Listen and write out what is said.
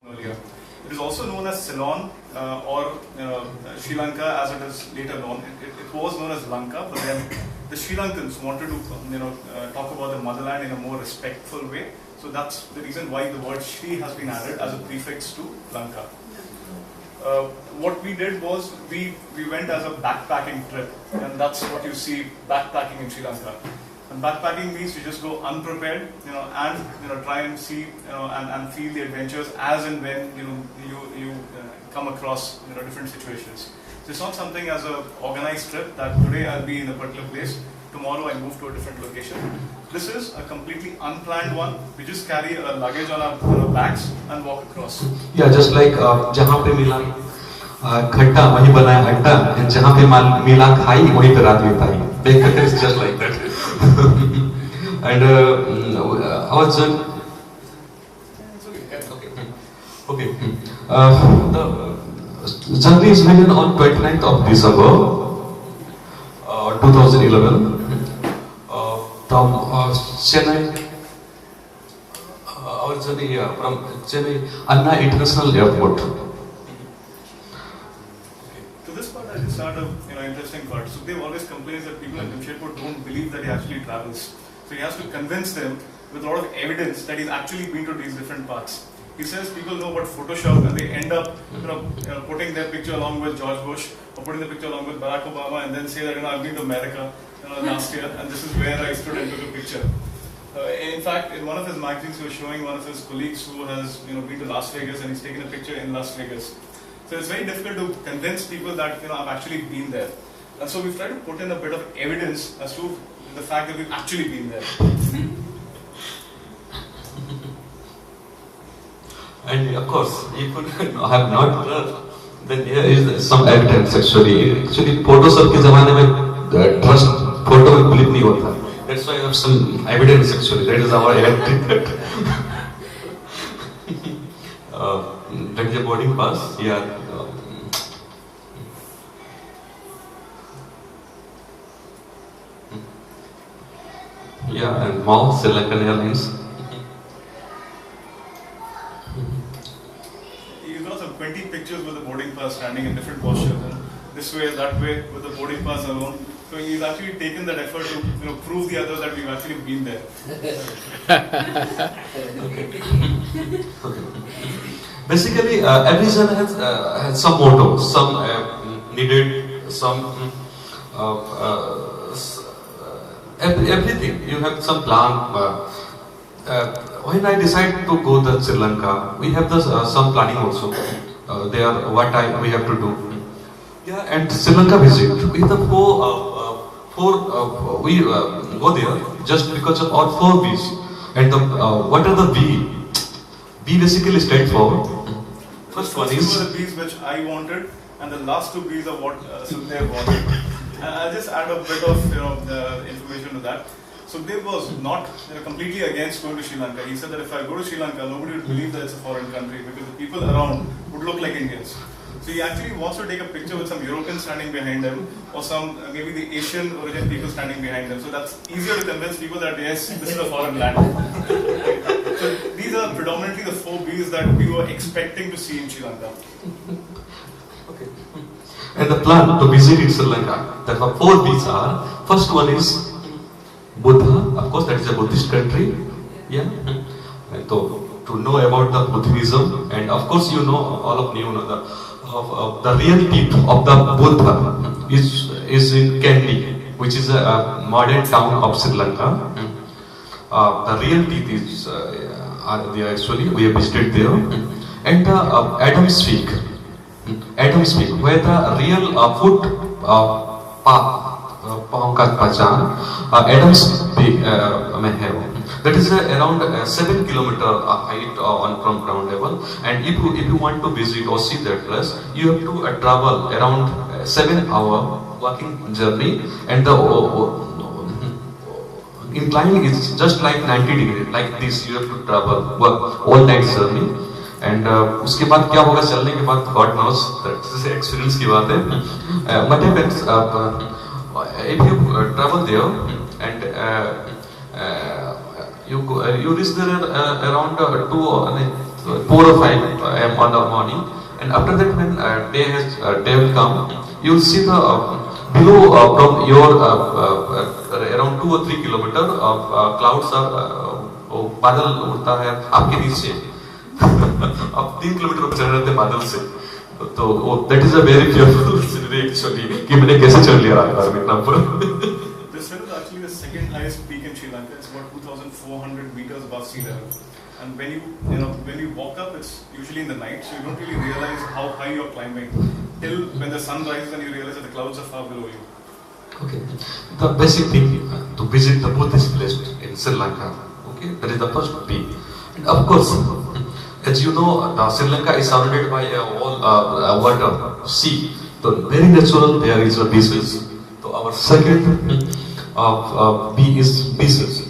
earlier. It is also known as Ceylon or Sri Lanka as it is later known. It was known as Lanka, but then the Sri Lankans wanted to talk about the motherland in a more respectful way. So that's the reason why the word Shri has been added as a prefix to Lanka. What we did was we went as a backpacking trip, and that's what you see backpacking in Sri Lanka. And backpacking means you just go unprepared, and try and see, and feel the adventures as and when you come across different situations. So it's not something as a organized trip that today I'll be in a particular place, tomorrow I move to a different location. This is a completely unplanned one. We just carry a luggage on our backs and walk across. Yeah, just like जहाँ पे मिला खट्टा वहीं बनाया अड्डा, and जहाँ पे मिला खाई वहीं पे रात बिताई. It's just like that. And our journey. Okay. The journey is begun on 29th of December 2011 from Chennai. Our journey from Chennai Anna International Airport. To this part, I just start a interesting part. Sukhdeo always complains that people in Jamshedpur don't believe that he actually travels. So he has to convince them with a lot of evidence that he's actually been to these different parts. He says people know about Photoshop and they end up putting their picture along with George Bush or putting the picture along with Barack Obama and then say that I've been to America last year and this is where I stood and took a picture. In fact, in one of his magazines, he was showing one of his colleagues who has been to Las Vegas and he's taken a picture in Las Vegas. So it's very difficult to convince people that I've actually been there. And so we've tried to put in a bit of evidence as to the fact that we've actually been there. And of course, if you have not heard, then here is some evidence actually. Actually, photos के ज़माने में trust photo में believe नहीं होता. That's why I have some evidence actually. That is our evidence. That is a boarding pass. Yeah. Yeah, and MAU, Sri Lankan Airlines. You got some 20 pictures with the boarding pass standing in different postures, and this way, that way, with the boarding pass alone. So he's actually taken that effort to prove the others that we've actually been there. Okay. Basically, every journey has some motto. Some needed, some everything. You have some plan. When I decide to go to Sri Lanka, we have some planning also. There, we have to do. Yeah, and Sri Lanka visit. We have we go there just because of our 4 B's. And what are the B? B basically stands for. First one is. These were the B's which I wanted, and the last 2 B's are what Sukhdeo wanted. I'll just add a bit of information to that. Sukhdeo was not completely against going to Sri Lanka. He said that if I go to Sri Lanka, nobody would believe that it's a foreign country because the people around would look like Indians. So he actually wants to take a picture with some Europeans standing behind him or some maybe the Asian origin people standing behind him. So that's easier to convince people that yes, this is a foreign land. So these are predominantly the 4 B's that we were expecting to see in Sri Lanka. Okay. And the plan to visit in Sri Lanka, the 4 B's are, first one is Buddha, of course that is a Buddhist country, yeah. And to know about the Buddhism, and of course all of you know the real teeth of the Buddha is in Kandy, which is a modern town of Sri Lanka. The real teeth is are there actually. We have visited there, and Adam's Peak, where the real foot पाँव का पहचान Adams में है. That is around 7 kilometer height from ground level, and if you want to visit or see that place, you have to travel around 7-hour walking journey, and the incline is just like 90 degrees, like this. You have to travel all night journey, and उसके बाद क्या होगा चलने के बाद God knows, that is experience की बात है. What happens if you travel there and you reach there around 4 or 5 a.m. on the morning, and after that when day will come, you will see the below from your around 2 or 3 kilometer clouds are बादल उड़ता है आपके नीचे अब 3 kilometre ऊपर चढ़ रहे थे बादल से तो that is a very beautiful scenery actually कि मैंने कैसे चढ़ लिया रात भर में इतना ऊपर. This hill is actually the second highest peak in Sri Lanka. It's about 2,400 meters above sea level. And when you walk up, it's usually in the night, so you don't really realize how high you're climbing till when the sun rises and you realize that the clouds are far below you. Okay, the basic thing to visit the Buddhist place in Sri Lanka. Okay, that is the first peak. And of course, as you know, Sri Lanka is surrounded by a whole water, sea. So very natural there is a beaches. So our second B is beaches.